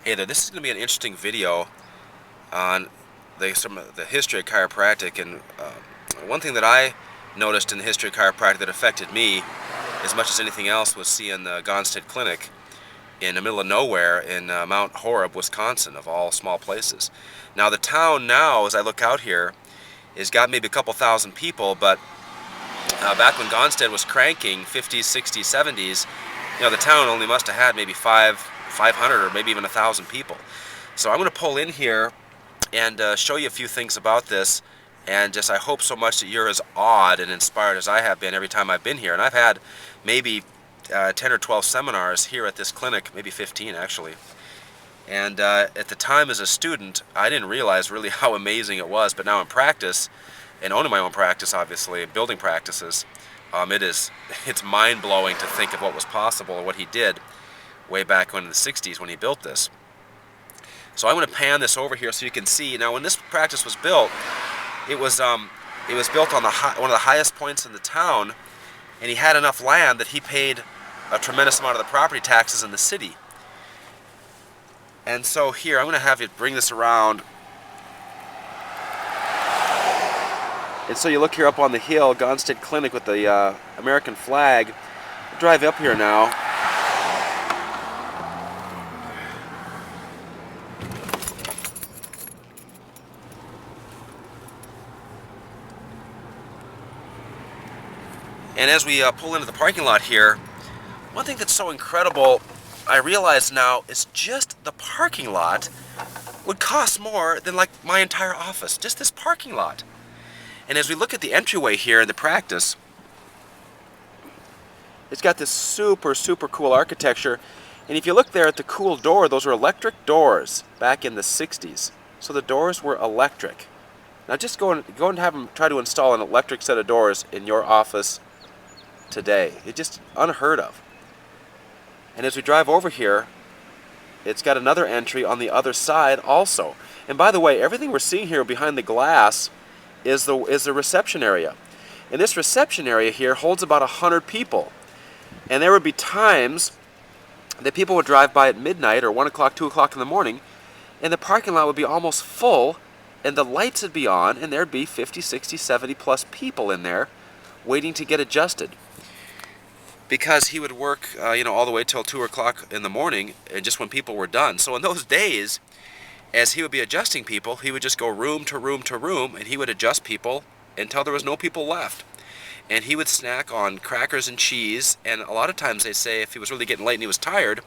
Hey there, this is going to be an interesting video on some of the history of chiropractic, and one thing that I noticed in the history of chiropractic that affected me as much as anything else was seeing the Gonstead Clinic in the middle of nowhere in Mount Horeb, Wisconsin, of all small places. Now the town now, as I look out here, has got maybe a couple thousand people, but back when Gonstead was cranking, 50s, 60s, 70s, the town only must have had maybe 500 or maybe even 1,000 people. So I'm going to pull in here and show you a few things about this, and just I hope so much that you're as awed and inspired as I have been every time I've been here. And I've had maybe 10 or 12 seminars here at this clinic, maybe 15 actually. And at the time as a student, I didn't realize really how amazing it was, but now in practice, and owning my own practice obviously, and building practices, it's mind-blowing to think of what was possible and what he did way back in the 60s when he built this. So I'm going to pan this over here so you can see. Now when this practice was built, it was built on one of the highest points in the town, and he had enough land that he paid a tremendous amount of the property taxes in the city. And so here, I'm going to have you bring this around. And so you look here up on the hill, Gonstead Clinic with the American flag. Drive up here now. And as we pull into the parking lot here, one thing that's so incredible, I realize now, is just the parking lot would cost more than like my entire office, just this parking lot. And as we look at the entryway here in the practice, it's got this super cool architecture. And if you look there at the cool door, those were electric doors back in the 60s. So the doors were electric. Now just go and have them try to install an electric set of doors in your office today. It's just unheard of. And as we drive over here, it's got another entry on the other side also. And by the way, everything we're seeing here behind the glass is the reception area. And this reception area here holds about 100 people. And there would be times that people would drive by at midnight or 1 o'clock, 2 o'clock in the morning, and the parking lot would be almost full, and the lights would be on, and there'd be 50, 60, 70 plus people in there waiting to get adjusted. Because he would work, all the way till 2 o'clock in the morning, and just when people were done. So in those days, as he would be adjusting people, he would just go room to room to room, and he would adjust people until there was no people left. And he would snack on crackers and cheese, and a lot of times they say if he was really getting late and he was tired,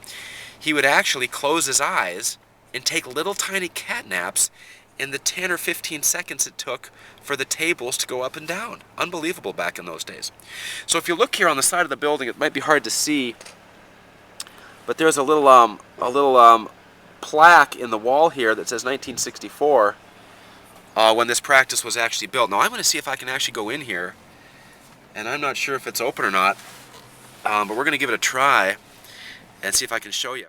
he would actually close his eyes and take little tiny cat naps in the 10 or 15 seconds it took for the tables to go up and down. Unbelievable back in those days. So if you look here on the side of the building, it might be hard to see, but there's a little plaque in the wall here that says 1964 when this practice was actually built. Now I'm going to see if I can actually go in here, and I'm not sure if it's open or not, but we're going to give it a try and see if I can show you.